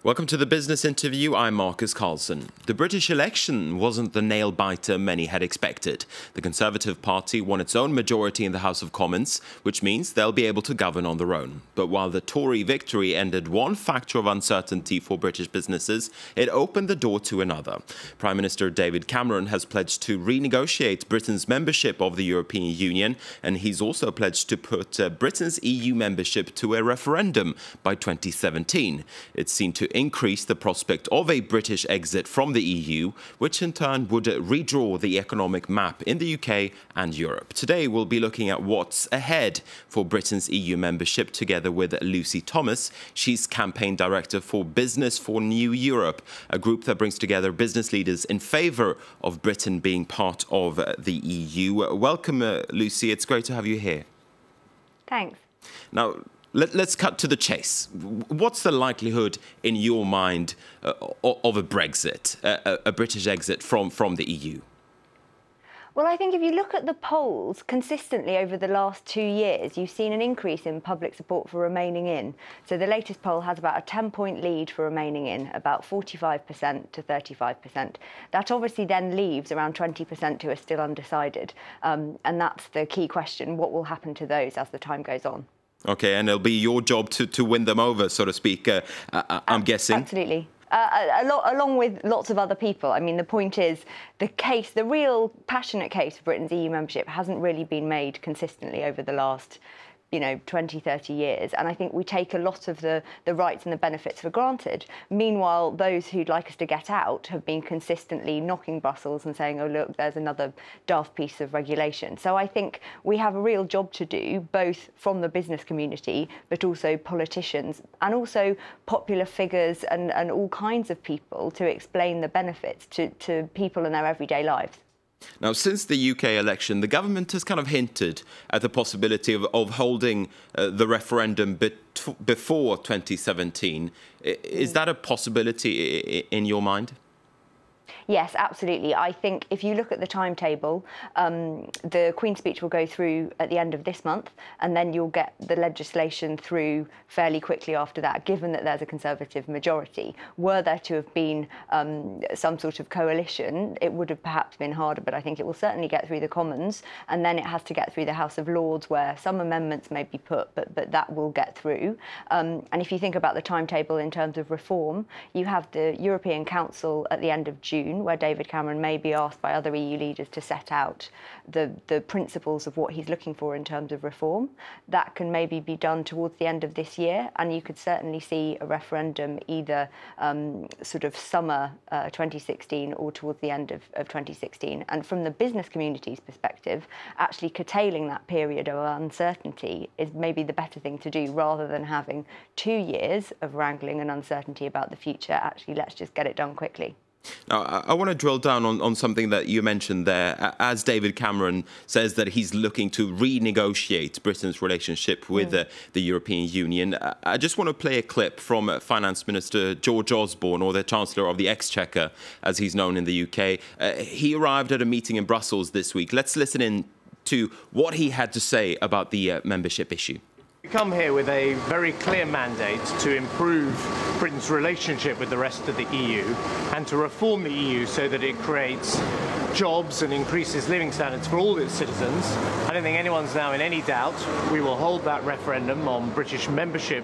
Welcome to the Business Interview. I'm Marcus Carlson. The British election wasn't the nail-biter many had expected. The Conservative Party won its own majority in the House of Commons, which means they'll be able to govern on their own. But while the Tory victory ended one factor of uncertainty for British businesses, it opened the door to another. Prime Minister David Cameron has pledged to renegotiate Britain's membership of the European Union, and he's also pledged to put Britain's EU membership to a referendum by 2017. It's seen to increase the prospect of a British exit from the EU, which in turn would redraw the economic map in the UK and Europe. Today, we'll be looking at what's ahead for Britain's EU membership together with Lucy Thomas. She's campaign director for Business for New Europe, a group that brings together business leaders in favour of Britain being part of the EU. Welcome, Lucy. It's great to have you here. Thanks. Now, let's cut to the chase. What's the likelihood, in your mind, of a Brexit, a British exit from the EU? Well, I think if you look at the polls consistently over the last 2 years, you've seen an increase in public support for remaining in. So the latest poll has about a 10-point lead for remaining in, about 45% to 35%. That obviously then leaves around 20% who are still undecided. And that's the key question. What will happen to those as the time goes on? OK, and it'll be your job to win them over, so to speak, I'm guessing. Absolutely. Along with lots of other people. I mean, the point is the real passionate case for Britain's EU membership hasn't really been made consistently over the last 20, 30 years. And I think we take a lot of the rights and the benefits for granted. Meanwhile, those who'd like us to get out have been consistently knocking Brussels and saying, oh, look, there's another daft piece of regulation. So I think we have a real job to do, both from the business community, but also politicians and also popular figures and all kinds of people to explain the benefits to people in their everyday lives. Now, since the UK election, the government has kind of hinted at the possibility of holding the referendum before 2017. Is that a possibility in your mind? Yes, absolutely. I think if you look at the timetable, the Queen's speech will go through at the end of this month, and then you'll get the legislation through fairly quickly after that, given that there's a Conservative majority. Were there to have been some sort of coalition, it would have perhaps been harder, but I think it will certainly get through the Commons, and then it has to get through the House of Lords, where some amendments may be put, but that will get through. And if you think about the timetable in terms of reform, you have the European Council at the end of June, where David Cameron may be asked by other EU leaders to set out the principles of what he's looking for in terms of reform. That can maybe be done towards the end of this year, and you could certainly see a referendum either sort of summer 2016 or towards the end of 2016. And from the business community's perspective, actually curtailing that period of uncertainty is maybe the better thing to do, rather than having 2 years of wrangling and uncertainty about the future. Actually, let's just get it done quickly. Now, I want to drill down on something that you mentioned there. As David Cameron says that he's looking to renegotiate Britain's relationship with the European Union, I just want to play a clip from Finance Minister George Osborne, or the Chancellor of the Exchequer, as he's known in the UK. He arrived at a meeting in Brussels this week. Let's listen in to what he had to say about the membership issue. We come here with a very clear mandate to improve Britain's relationship with the rest of the EU and to reform the EU so that it creates jobs and increases living standards for all its citizens. I don't think anyone's now in any doubt we will hold that referendum on British membership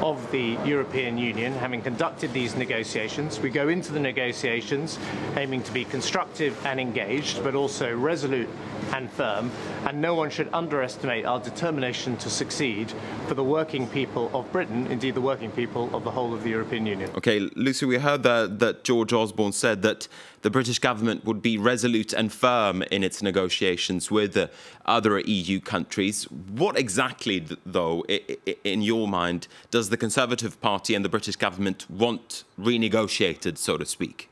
of the European Union, having conducted these negotiations. We go into the negotiations aiming to be constructive and engaged, but also resolute and firm, and no one should underestimate our determination to succeed for the working people of Britain, indeed the working people of the whole of the European Union. OK, Lucy, we heard that George Osborne said that the British government would be resolute and firm in its negotiations with other EU countries. What exactly, though, in your mind, does the Conservative Party and the British government want renegotiated, so to speak?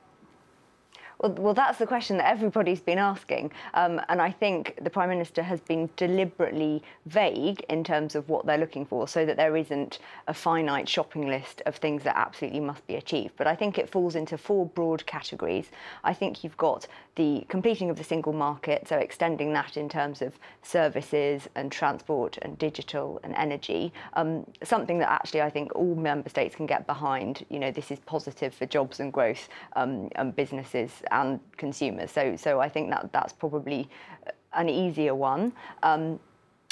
Well, that's the question that everybody's been asking. And I think the Prime Minister has been deliberately vague in terms of what they're looking for, so that there isn't a finite shopping list of things that absolutely must be achieved. But I think it falls into four broad categories. I think you've got the completing of the single market, so extending that in terms of services and transport and digital and energy, something that actually I think all member states can get behind. You know, this is positive for jobs and growth and businesses and consumers. So I think that's probably an easier one.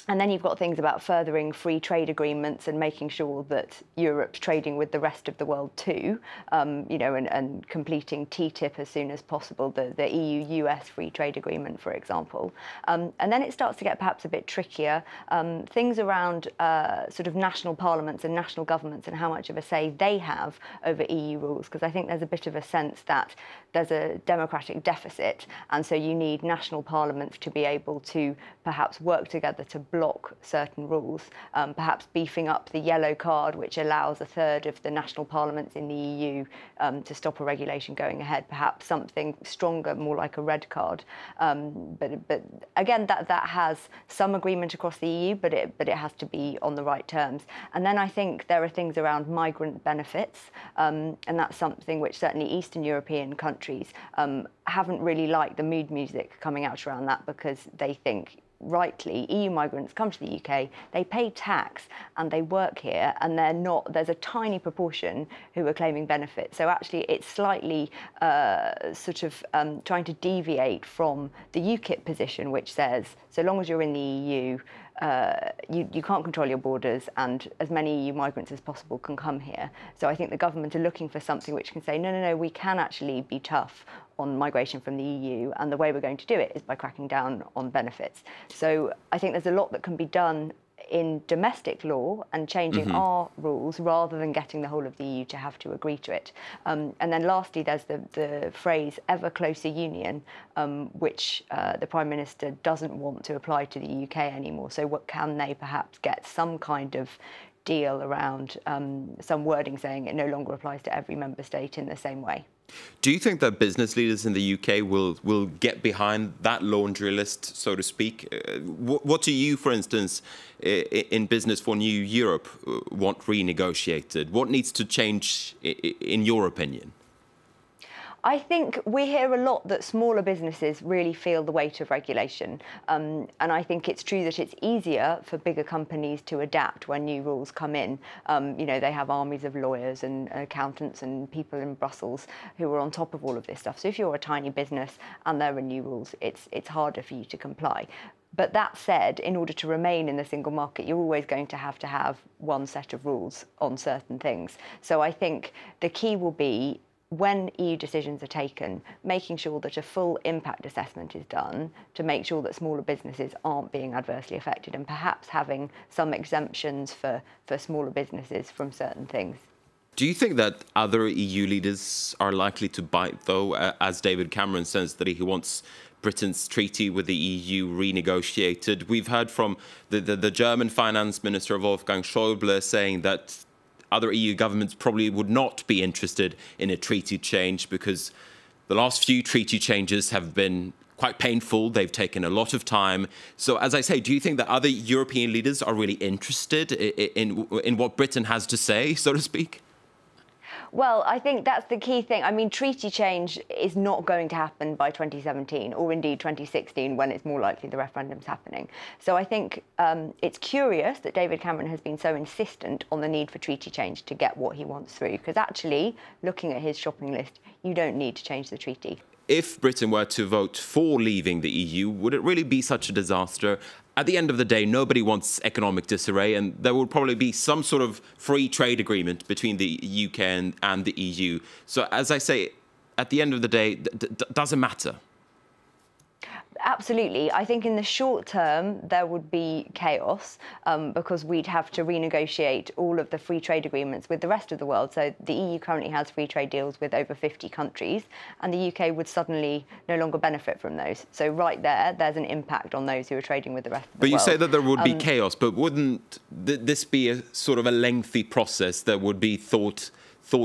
And then you've got things about furthering free trade agreements and making sure that Europe's trading with the rest of the world too, you know, and completing TTIP as soon as possible, the EU-US free trade agreement, for example. And then it starts to get perhaps a bit trickier. Things around sort of national parliaments and national governments and how much of a say they have over EU rules, because I think there's a bit of a sense that there's a democratic deficit, and so you need national parliaments to be able to perhaps work together to block certain rules, perhaps beefing up the yellow card, which allows a third of the national parliaments in the EU to stop a regulation going ahead, perhaps something stronger, more like a red card. But again, that has some agreement across the EU, but it has to be on the right terms. And then I think there are things around migrant benefits, and that's something which certainly Eastern European countries haven't really liked the mood music coming out around that, because they think, rightly, EU migrants come to the UK, they pay tax and they work here, and there's a tiny proportion who are claiming benefits. So actually it's slightly sort of trying to deviate from the UKIP position, which says so long as you're in the EU, you can't control your borders, and as many EU migrants as possible can come here. So I think the government are looking for something which can say, no, we can actually be tough on migration from the EU, and the way we're going to do it is by cracking down on benefits. So I think there's a lot that can be done in domestic law and changing our rules rather than getting the whole of the EU to have to agree to it. And then lastly, there's the phrase ever closer union, which the Prime Minister doesn't want to apply to the UK anymore. So what can they perhaps get some kind of deal around some wording saying it no longer applies to every member state in the same way? Do you think that business leaders in the UK will get behind that laundry list, so to speak? What do you, for instance, in Business for New Europe, want renegotiated? What needs to change, in your opinion? I think we hear a lot that smaller businesses really feel the weight of regulation. And I think it's true that it's easier for bigger companies to adapt when new rules come in. You know, they have armies of lawyers and accountants and people in Brussels who are on top of all of this stuff. So if you're a tiny business and there are new rules, it's harder for you to comply. But that said, in order to remain in the single market, you're always going to have one set of rules on certain things. So I think the key will be, when EU decisions are taken, making sure that a full impact assessment is done to make sure that smaller businesses aren't being adversely affected, and perhaps having some exemptions for smaller businesses from certain things. Do you think that other EU leaders are likely to bite, though, as David Cameron says that he wants Britain's treaty with the EU renegotiated? We've heard from the German finance minister, Wolfgang Schäuble, saying that other EU governments probably would not be interested in a treaty change because the last few treaty changes have been quite painful. They've taken a lot of time. So, as I say, do you think that other European leaders are really interested in what Britain has to say, so to speak? Well, I think that's the key thing. I mean, treaty change is not going to happen by 2017 or indeed 2016, when it's more likely the referendum's happening. So I think it's curious that David Cameron has been so insistent on the need for treaty change to get what he wants through, because actually, looking at his shopping list, you don't need to change the treaty. If Britain were to vote for leaving the EU, would it really be such a disaster? At the end of the day, nobody wants economic disarray, and there will probably be some sort of free trade agreement between the UK and the EU. So, as I say, at the end of the day, does it matter? Absolutely. I think in the short term, there would be chaos because we'd have to renegotiate all of the free trade agreements with the rest of the world. So the EU currently has free trade deals with over 50 countries, and the UK would suddenly no longer benefit from those. So right there's an impact on those who are trading with the rest of the world. But you say that there would be chaos, but wouldn't this be a sort of a lengthy process that would be thought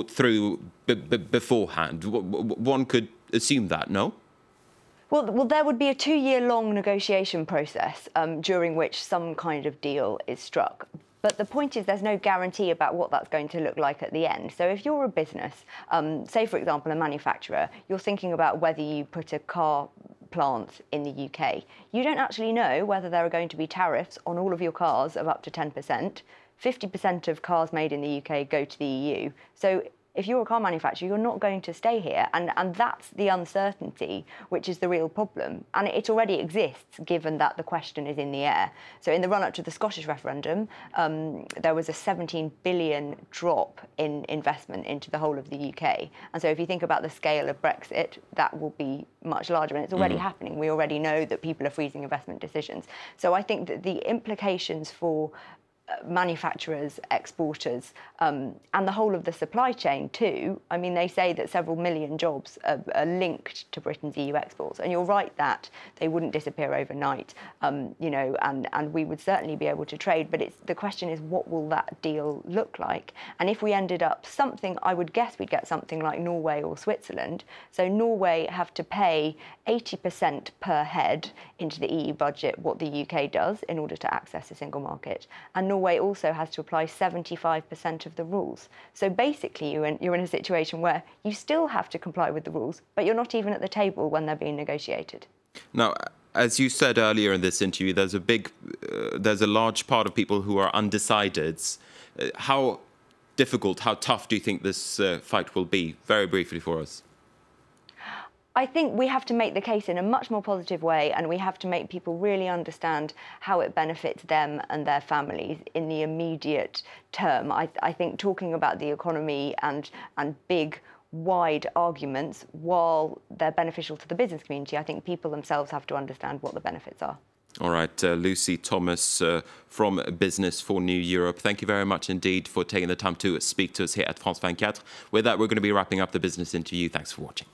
through beforehand? One could assume that, no? Well, there would be a 2-year-long negotiation process during which some kind of deal is struck. But the point is there's no guarantee about what that's going to look like at the end. So if you're a business, say, for example, a manufacturer, you're thinking about whether you put a car plant in the UK. You don't actually know whether there are going to be tariffs on all of your cars of up to 10%. 50% of cars made in the UK go to the EU. So if you're a car manufacturer, you're not going to stay here. And that's the uncertainty, which is the real problem. And it already exists, given that the question is in the air. So in the run-up to the Scottish referendum, there was a 17 billion drop in investment into the whole of the UK. And so if you think about the scale of Brexit, that will be much larger. And it's already happening. We already know that people are freezing investment decisions. So I think that the implications for manufacturers, exporters, and the whole of the supply chain too. I mean, they say that several million jobs are linked to Britain's EU exports, and you're right that they wouldn't disappear overnight, you know, and we would certainly be able to trade. But the question is, what will that deal look like? And if we ended up something, I would guess we'd get something like Norway or Switzerland. So Norway have to pay 80% per head into the EU budget, what the UK does, in order to access the single market. And Norway also has to apply 75% of the rules. So basically, you're in a situation where you still have to comply with the rules, but you're not even at the table when they're being negotiated. Now, as you said earlier in this interview, there's a large part of people who are undecideds. How difficult, how tough do you think this fight will be? Very briefly for us. I think we have to make the case in a much more positive way, and we have to make people really understand how it benefits them and their families in the immediate term. I think talking about the economy and big, wide arguments, while they're beneficial to the business community, I think people themselves have to understand what the benefits are. All right, Lucy Thomas from Business for New Europe. Thank you very much indeed for taking the time to speak to us here at France 24. With that, we're going to be wrapping up the business interview. Thanks for watching.